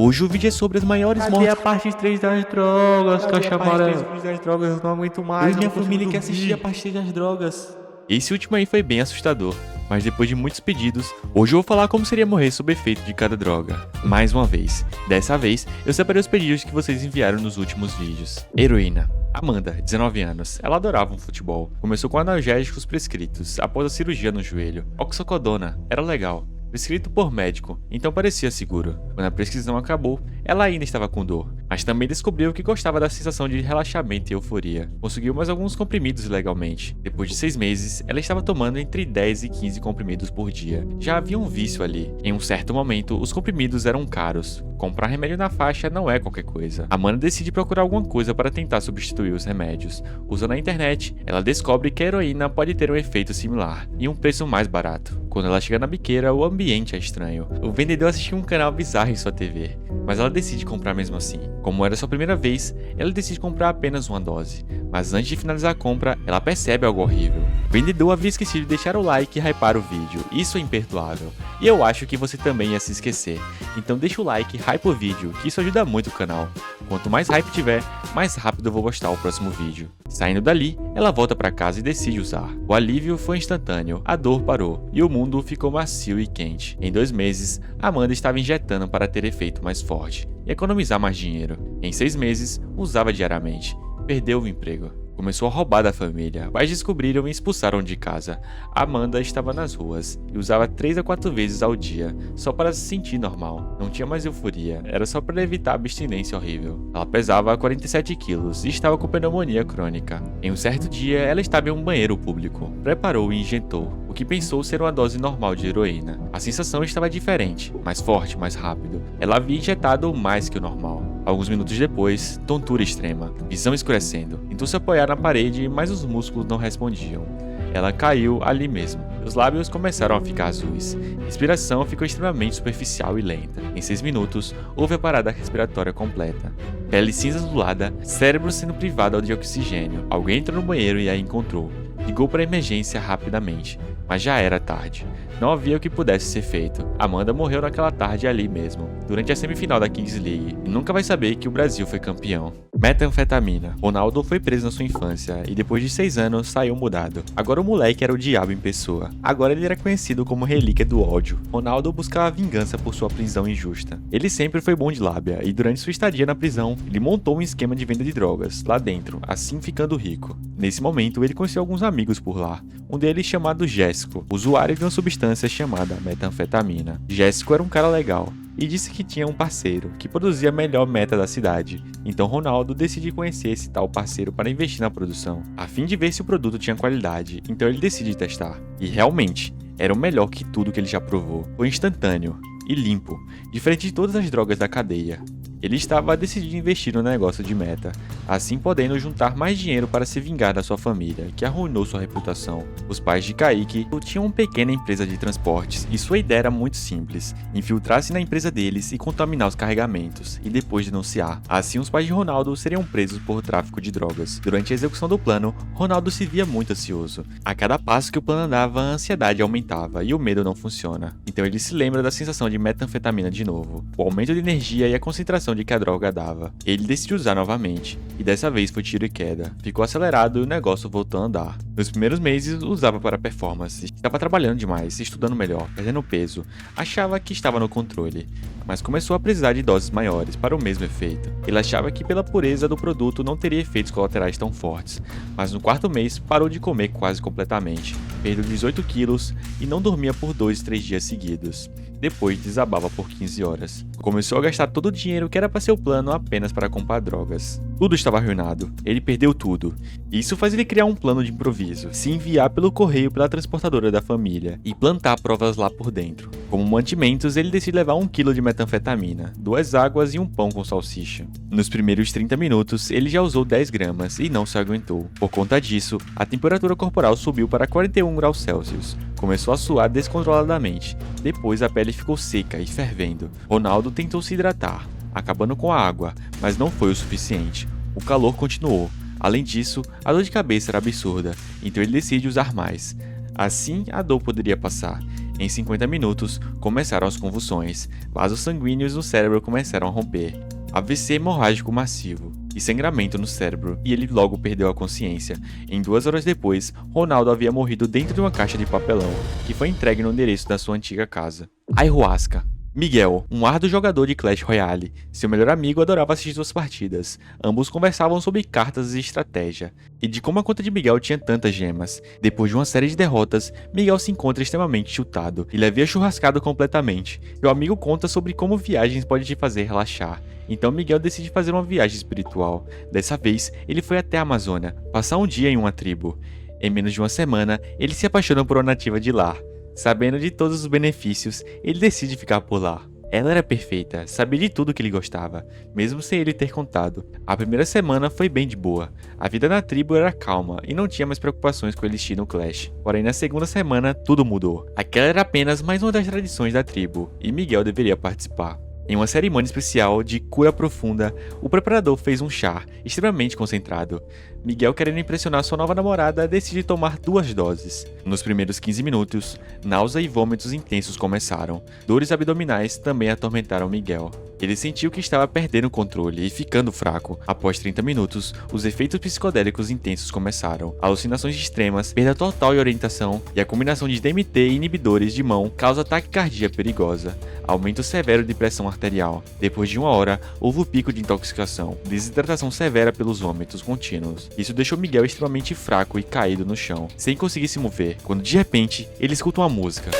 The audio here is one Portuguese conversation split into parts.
Hoje o vídeo é sobre as maiores Cadê mortes. a parte 3 das drogas, caixa amarela? Das drogas, eu não aguento Eu mais. e minha família que quer assistir a parte 3 das drogas. Esse último aí foi bem assustador, mas depois de muitos pedidos, hoje eu vou falar como seria morrer sob efeito de cada droga. Mais uma vez. Dessa vez, eu separei os pedidos que vocês enviaram nos últimos vídeos. Heroína. Amanda, 19 anos. Ela adorava um futebol. Começou com analgésicos prescritos após a cirurgia no joelho. Oxacodona. Era legal. Prescrito por médico, então parecia seguro. Quando a prescrição acabou, ela ainda estava com dor, mas também descobriu que gostava da sensação de relaxamento e euforia. Conseguiu mais alguns comprimidos ilegalmente. Depois de 6 meses, ela estava tomando entre 10 e 15 comprimidos por dia. Já havia um vício ali. Em um certo momento, os comprimidos eram caros. Comprar remédio na faixa não é qualquer coisa. Amanda decide procurar alguma coisa para tentar substituir os remédios. Usando a internet, ela descobre que a heroína pode ter um efeito similar e um preço mais barato. Quando ela chega na biqueira, o ambiente é estranho. O vendedor assistiu um canal bizarro em sua TV, mas ela decide comprar mesmo assim. Como era sua primeira vez, ela decide comprar apenas uma dose, mas antes de finalizar a compra, ela percebe algo horrível. O vendedor havia esquecido de deixar o like e hypar o vídeo, isso é imperdoável. E eu acho que você também ia se esquecer. Então deixa o like e hype o vídeo, que isso ajuda muito o canal. Quanto mais hype tiver, mais rápido eu vou postar o próximo vídeo. Saindo dali, ela volta para casa e decide usar. O alívio foi instantâneo, a dor parou, e o mundo ficou macio e quente. Em 2 meses, Amanda estava injetando para ter efeito mais forte e economizar mais dinheiro. Em 6 meses, usava diariamente. Perdeu o emprego. Começou a roubar da família. Pais descobriram e expulsaram de casa. Amanda estava nas ruas e usava 3 a 4 vezes ao dia, só para se sentir normal. Não tinha mais euforia, era só para evitar a abstinência horrível. Ela pesava 47 quilos e estava com pneumonia crônica. Em um certo dia, ela estava em um banheiro público. Preparou e injetou, o que pensou ser uma dose normal de heroína. A sensação estava diferente, mais forte, mais rápido. Ela havia injetado mais que o normal. Alguns minutos depois, tontura extrema, visão escurecendo. Tentou se apoiar na parede, mas os músculos não respondiam. Ela caiu ali mesmo. Os lábios começaram a ficar azuis. A respiração ficou extremamente superficial e lenta. Em 6 minutos, houve a parada respiratória completa. Pele cinza azulada, cérebro sendo privado de oxigênio. Alguém entrou no banheiro e a encontrou. Ligou para a emergência rapidamente, mas já era tarde. Não havia o que pudesse ser feito. Amanda morreu naquela tarde ali mesmo, durante a semifinal da Kings League, e nunca vai saber que o Brasil foi campeão. Metanfetamina. Ronaldo foi preso na sua infância e depois de 6 anos saiu mudado. Agora o moleque era o diabo em pessoa. Agora ele era conhecido como relíquia do ódio. Ronaldo buscava vingança por sua prisão injusta. Ele sempre foi bom de lábia e durante sua estadia na prisão, ele montou um esquema de venda de drogas lá dentro, assim ficando rico. Nesse momento, ele conheceu alguns amigos por lá. Um deles chamado Jéssico, usuário de uma substância chamada metanfetamina. Jéssico era um cara legal e disse que tinha um parceiro que produzia a melhor meta da cidade. Então Ronaldo decide conhecer esse tal parceiro para investir na produção, a fim de ver se o produto tinha qualidade. Então ele decide testar. E realmente, era o melhor que tudo que ele já provou. Foi instantâneo e limpo, diferente de todas as drogas da cadeia. Ele estava decidido a investir no negócio de meta, assim podendo juntar mais dinheiro para se vingar da sua família, que arruinou sua reputação. Os pais de Kaique tinham uma pequena empresa de transportes e sua ideia era muito simples: infiltrar-se na empresa deles e contaminar os carregamentos, e depois denunciar. Assim, os pais de Ronaldo seriam presos por tráfico de drogas. Durante a execução do plano, Ronaldo se via muito ansioso. A cada passo que o plano andava, a ansiedade aumentava e o medo não funciona. Então ele se lembra da sensação de metanfetamina de novo, o aumento de energia e a concentração de que a droga dava. Ele decidiu usar novamente, e dessa vez foi tiro e queda. Ficou acelerado e o negócio voltou a andar. Nos primeiros meses, usava para performance. Estava trabalhando demais, estudando melhor, perdendo peso. Achava que estava no controle, mas começou a precisar de doses maiores para o mesmo efeito. Ele achava que pela pureza do produto não teria efeitos colaterais tão fortes, mas no 4º mês parou de comer quase completamente. Perdeu 18 quilos e não dormia por 2, 3 dias seguidos. Depois desabava por 15 horas. Começou a gastar todo o dinheiro que era para seu plano apenas para comprar drogas. Tudo estava arruinado. Ele perdeu tudo. Isso faz ele criar um plano de improviso, se enviar pelo correio pela transportadora da família e plantar provas lá por dentro. Como mantimentos, ele decide levar 1 quilo de metanfetamina, 2 águas e um pão com salsicha. Nos primeiros 30 minutos, ele já usou 10 gramas e não se aguentou. Por conta disso, a temperatura corporal subiu para 41 graus Celsius. Começou a suar descontroladamente. Depois a pele ficou seca e fervendo. Ronaldo tentou se hidratar, acabando com a água, mas não foi o suficiente. O calor continuou. Além disso, a dor de cabeça era absurda, então ele decide usar mais. Assim, a dor poderia passar. Em 50 minutos, começaram as convulsões, vasos sanguíneos no cérebro começaram a romper, AVC hemorrágico massivo e sangramento no cérebro, e ele logo perdeu a consciência. Em 2 horas depois, Ronaldo havia morrido dentro de uma caixa de papelão, que foi entregue no endereço da sua antiga casa. Ayahuasca. Miguel, um árduo jogador de Clash Royale, seu melhor amigo adorava assistir suas partidas. Ambos conversavam sobre cartas e estratégia, e de como a conta de Miguel tinha tantas gemas. Depois de uma série de derrotas, Miguel se encontra extremamente chutado, e ele havia churrascado completamente. Meu amigo conta sobre como viagens podem te fazer relaxar. Então Miguel decide fazer uma viagem espiritual. Dessa vez, ele foi até a Amazônia, passar um dia em uma tribo. Em menos de uma semana, ele se apaixona por uma nativa de lá. Sabendo de todos os benefícios, ele decide ficar por lá. Ela era perfeita, sabia de tudo que ele gostava, mesmo sem ele ter contado. A primeira semana foi bem de boa. A vida na tribo era calma e não tinha mais preocupações com Elixir no Clash. Porém, na segunda semana, tudo mudou. Aquela era apenas mais uma das tradições da tribo, e Miguel deveria participar. Em uma cerimônia especial de cura profunda, o preparador fez um chá, extremamente concentrado. Miguel, querendo impressionar sua nova namorada, decide tomar 2 doses. Nos primeiros 15 minutos, náusea e vômitos intensos começaram. Dores abdominais também atormentaram Miguel. Ele sentiu que estava perdendo o controle e ficando fraco. Após 30 minutos, os efeitos psicodélicos intensos começaram. Alucinações extremas, perda total de orientação e a combinação de DMT e inibidores de mão causa taquicardia perigosa, aumento severo de pressão arterial. Depois de 1 hora, houve o pico de intoxicação, desidratação severa pelos vômitos contínuos. Isso deixou Miguel extremamente fraco e caído no chão, sem conseguir se mover, quando de repente, ele escuta uma música.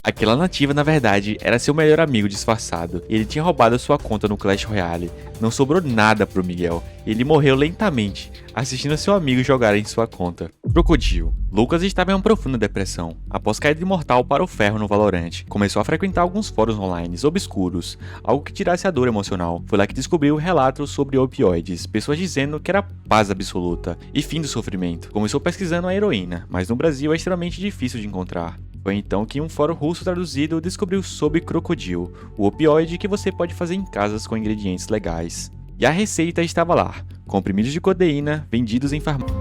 Aquela nativa, na verdade, era seu melhor amigo disfarçado. Ele tinha roubado sua conta no Clash Royale. Não sobrou nada pro Miguel. Ele morreu lentamente, assistindo seu amigo jogar em sua conta. Crocodile. Lucas estava em uma profunda depressão. Após cair de mortal para o ferro no Valorant, começou a frequentar alguns fóruns online obscuros, algo que tirasse a dor emocional. Foi lá que descobriu relatos sobre opioides, pessoas dizendo que era paz absoluta e fim do sofrimento. Começou pesquisando a heroína, mas no Brasil é extremamente difícil de encontrar. Foi então que um fórum russo traduzido descobriu sobre Crocodile, o opioide que você pode fazer em casas com ingredientes legais. E a receita estava lá, comprimidos de codeína vendidos em farmácias.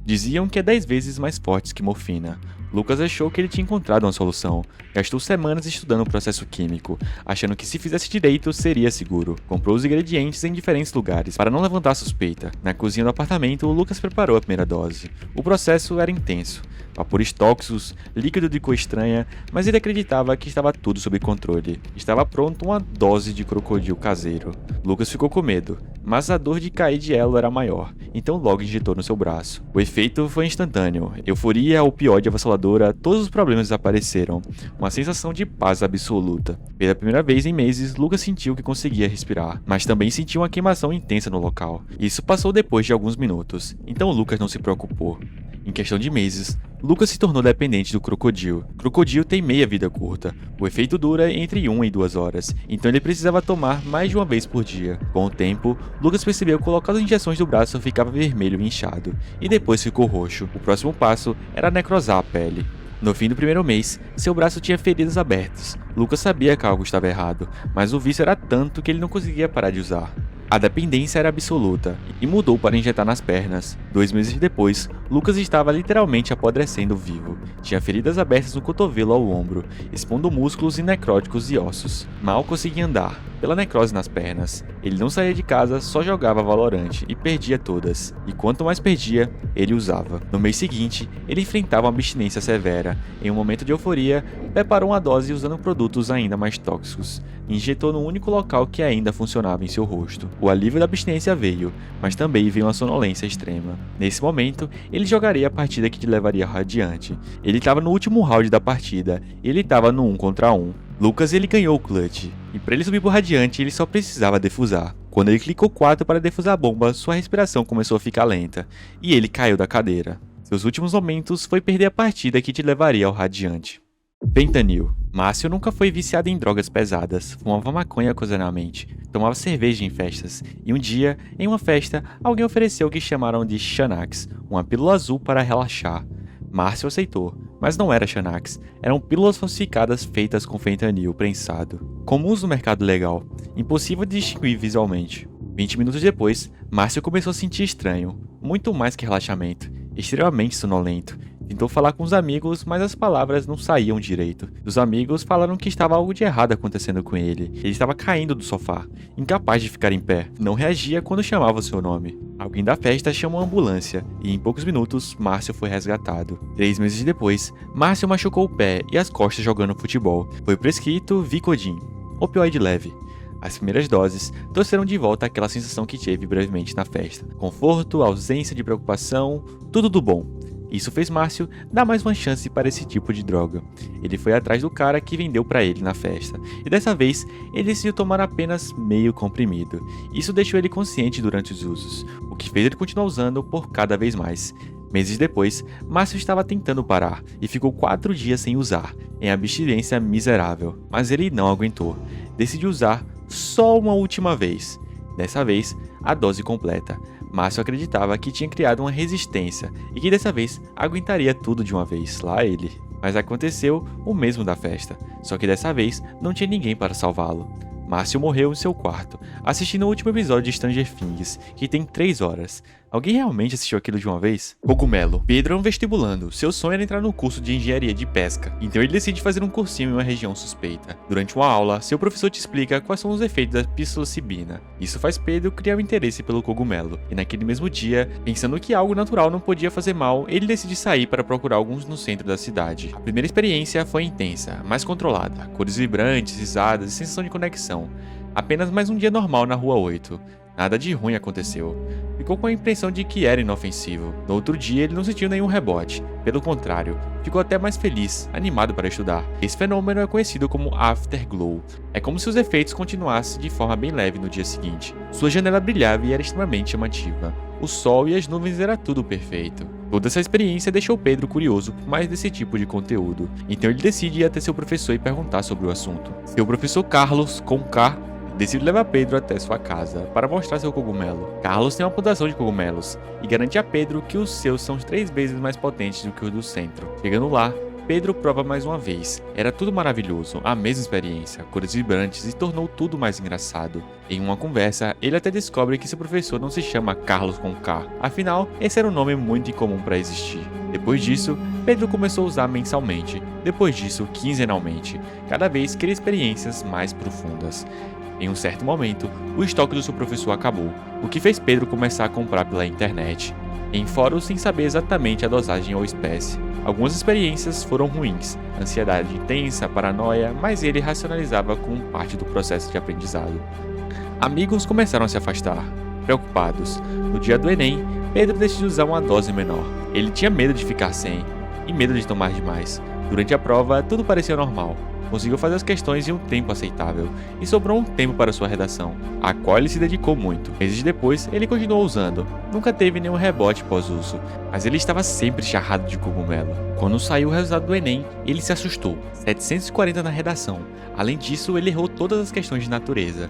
Diziam que é 10 vezes mais fortes que morfina. Lucas achou que ele tinha encontrado uma solução. Gastou semanas estudando o processo químico, achando que se fizesse direito seria seguro. Comprou os ingredientes em diferentes lugares para não levantar suspeita. Na cozinha do apartamento, Lucas preparou a primeira dose. O processo era intenso. Vapores tóxicos, líquido de cor estranha, mas ele acreditava que estava tudo sob controle. Estava pronto uma dose de crocodilo caseiro. Lucas ficou com medo, mas a dor de cair de elo era maior, então logo injetou no seu braço. O efeito foi instantâneo. Euforia, opioide avassaladora, todos os problemas desapareceram. Uma sensação de paz absoluta. Pela primeira vez em meses, Lucas sentiu que conseguia respirar, mas também sentiu uma queimação intensa no local. Isso passou depois de alguns minutos, então Lucas não se preocupou. Em questão de meses, Lucas se tornou dependente do crocodilo. Crocodilo tem meia vida curta. O efeito dura entre 1 e 2 horas, então ele precisava tomar mais de uma vez por dia. Com o tempo, Lucas percebeu que o local das injeções do braço ficava vermelho e inchado, e depois ficou roxo. O próximo passo era necrosar a pele. No fim do primeiro mês, seu braço tinha feridas abertas. Lucas sabia que algo estava errado, mas o vício era tanto que ele não conseguia parar de usar. A dependência era absoluta, e mudou para injetar nas pernas. 2 meses depois, Lucas estava literalmente apodrecendo vivo. Tinha feridas abertas no cotovelo ao ombro, expondo músculos e necróticos e ossos. Mal conseguia andar, pela necrose nas pernas. Ele não saía de casa, só jogava Valorant, e perdia todas. E quanto mais perdia, ele usava. No mês seguinte, ele enfrentava uma abstinência severa. Em um momento de euforia, preparou uma dose usando produtos ainda mais tóxicos. Injetou no único local que ainda funcionava em seu rosto. O alívio da abstinência veio, mas também veio uma sonolência extrema. Nesse momento, ele jogaria a partida que te levaria ao Radiante. Ele estava no último round da partida, e ele estava no 1 contra 1. Lucas ele ganhou o clutch, e para ele subir pro Radiante ele só precisava defusar. Quando ele clicou 4 para defusar a bomba, sua respiração começou a ficar lenta, e ele caiu da cadeira. Seus últimos momentos foi perder a partida que te levaria ao Radiante. Fentanil. Márcio nunca foi viciado em drogas pesadas, fumava maconha ocasionalmente, tomava cerveja em festas, e um dia, em uma festa, alguém ofereceu o que chamaram de Xanax, uma pílula azul para relaxar. Márcio aceitou, mas não era Xanax, eram pílulas falsificadas feitas com fentanil prensado. Comuns no mercado legal, impossível de distinguir visualmente. 20 minutos depois, Márcio começou a sentir estranho. muito mais que relaxamento, extremamente sonolento. Tentou falar com os amigos, mas as palavras não saíam direito. Os amigos falaram que estava algo de errado acontecendo com ele. Ele estava caindo do sofá, incapaz de ficar em pé. Não reagia quando chamava o seu nome. Alguém da festa chamou a ambulância e em poucos minutos, Márcio foi resgatado. 3 meses depois, Márcio machucou o pé e as costas jogando futebol. Foi prescrito Vicodin, opioide leve. As primeiras doses trouxeram de volta aquela sensação que teve brevemente na festa. Conforto, ausência de preocupação, tudo do bom. Isso fez Márcio dar mais uma chance para esse tipo de droga. Ele foi atrás do cara que vendeu para ele na festa, e dessa vez ele decidiu tomar apenas meio comprimido. Isso deixou ele consciente durante os usos, o que fez ele continuar usando por cada vez mais. Meses depois, Márcio estava tentando parar e ficou 4 dias sem usar, em abstinência miserável. Mas ele não aguentou. Decidiu usar só uma última vez. Dessa vez, a dose completa. Márcio acreditava que tinha criado uma resistência e que dessa vez aguentaria tudo de uma vez, lá ele. Mas aconteceu o mesmo da festa, só que dessa vez não tinha ninguém para salvá-lo. Márcio morreu em seu quarto, assistindo o último episódio de Stranger Things, que tem 3 horas. Alguém realmente assistiu aquilo de uma vez? Cogumelo. Pedro é um vestibulando. Seu sonho era entrar no curso de engenharia de pesca. Então ele decide fazer um cursinho em uma região suspeita. Durante uma aula, seu professor te explica quais são os efeitos da psilocibina. Isso faz Pedro criar um interesse pelo cogumelo. E naquele mesmo dia, pensando que algo natural não podia fazer mal, ele decide sair para procurar alguns no centro da cidade. A primeira experiência foi intensa, mais controlada. Cores vibrantes, risadas e sensação de conexão. Apenas mais um dia normal na Rua 8. Nada de ruim aconteceu. Ficou com a impressão de que era inofensivo. No outro dia ele não sentiu nenhum rebote. Pelo contrário, ficou até mais feliz, animado para estudar. Esse fenômeno é conhecido como Afterglow. É como se os efeitos continuassem de forma bem leve no dia seguinte. Sua janela brilhava e era extremamente chamativa. O sol e as nuvens era tudo perfeito. Toda essa experiência deixou Pedro curioso por mais desse tipo de conteúdo. Então ele decide ir até seu professor e perguntar sobre o assunto. Seu professor Carlos, com K, decide levar Pedro até sua casa para mostrar seu cogumelo. Carlos tem uma plantação de cogumelos e garante a Pedro que os seus são 3 vezes mais potentes do que os do centro. Chegando lá, Pedro prova mais uma vez. Era tudo maravilhoso, a mesma experiência, cores vibrantes e tornou tudo mais engraçado. Em uma conversa, ele até descobre que seu professor não se chama Carlos com K, afinal, esse era um nome muito incomum para existir. Depois disso, Pedro começou a usar mensalmente, depois disso, quinzenalmente, cada vez queria experiências mais profundas. Em um certo momento, o estoque do seu professor acabou, o que fez Pedro começar a comprar pela internet, em fóruns sem saber exatamente a dosagem ou espécie. Algumas experiências foram ruins, ansiedade intensa, paranoia, mas ele racionalizava como parte do processo de aprendizado. Amigos começaram a se afastar, preocupados. No dia do Enem, Pedro decidiu usar uma dose menor. Ele tinha medo de ficar sem, e medo de tomar demais. Durante a prova, tudo parecia normal. Conseguiu fazer as questões em um tempo aceitável, e sobrou um tempo para sua redação, a qual ele se dedicou muito. Meses depois, ele continuou usando. Nunca teve nenhum rebote pós-uso, mas ele estava sempre charrado de cogumelo. Quando saiu o resultado do Enem, ele se assustou. 740 na redação. Além disso, ele errou todas as questões de natureza.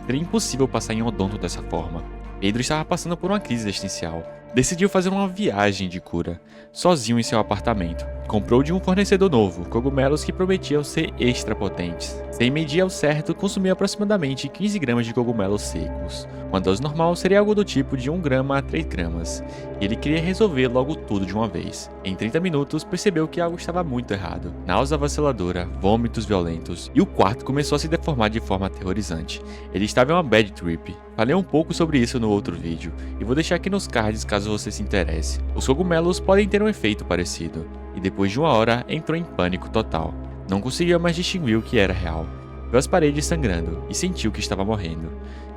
Seria impossível passar em odonto dessa forma. Pedro estava passando por uma crise existencial. Decidiu fazer uma viagem de cura, sozinho em seu apartamento. Comprou de um fornecedor novo, cogumelos que prometiam ser extra potentes. Sem medir ao certo, consumiu aproximadamente 15 gramas de cogumelos secos. Uma dose normal seria algo do tipo de 1 grama a 3 gramas, e ele queria resolver logo tudo de uma vez. Em 30 minutos, percebeu que algo estava muito errado. Náusea avassaladora, vômitos violentos, e o quarto começou a se deformar de forma aterrorizante. Ele estava em uma bad trip. Falei um pouco sobre isso no outro vídeo, e vou deixar aqui nos cards caso você se interesse. Os cogumelos podem ter um efeito parecido, e depois de 1 hora entrou em pânico total. Não conseguia mais distinguir o que era real. Viu as paredes sangrando e sentiu que estava morrendo.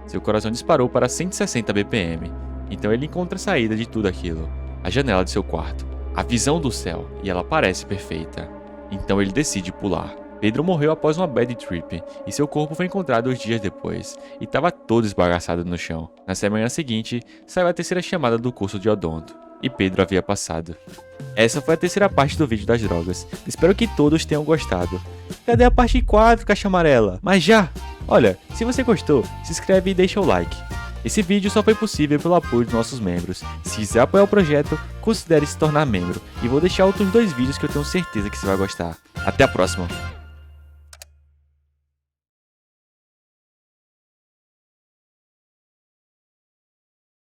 Seu coração disparou para 160 bpm, então ele encontra a saída de tudo aquilo, a janela de seu quarto, a visão do céu, e ela parece perfeita. Então ele decide pular. Pedro morreu após uma bad trip, e seu corpo foi encontrado 2 dias depois, e estava todo esbagaçado no chão. Na semana seguinte, saiu a 3ª chamada do curso de odonto, e Pedro havia passado. Essa foi a 3ª parte do vídeo das drogas. Espero que todos tenham gostado. Cadê a parte 4, caixa amarela? Mas já! Olha, se você gostou, se inscreve e deixa o like. Esse vídeo só foi possível pelo apoio dos nossos membros. Se quiser apoiar o projeto, considere se tornar membro. E vou deixar outros 2 vídeos que eu tenho certeza que você vai gostar. Até a próxima!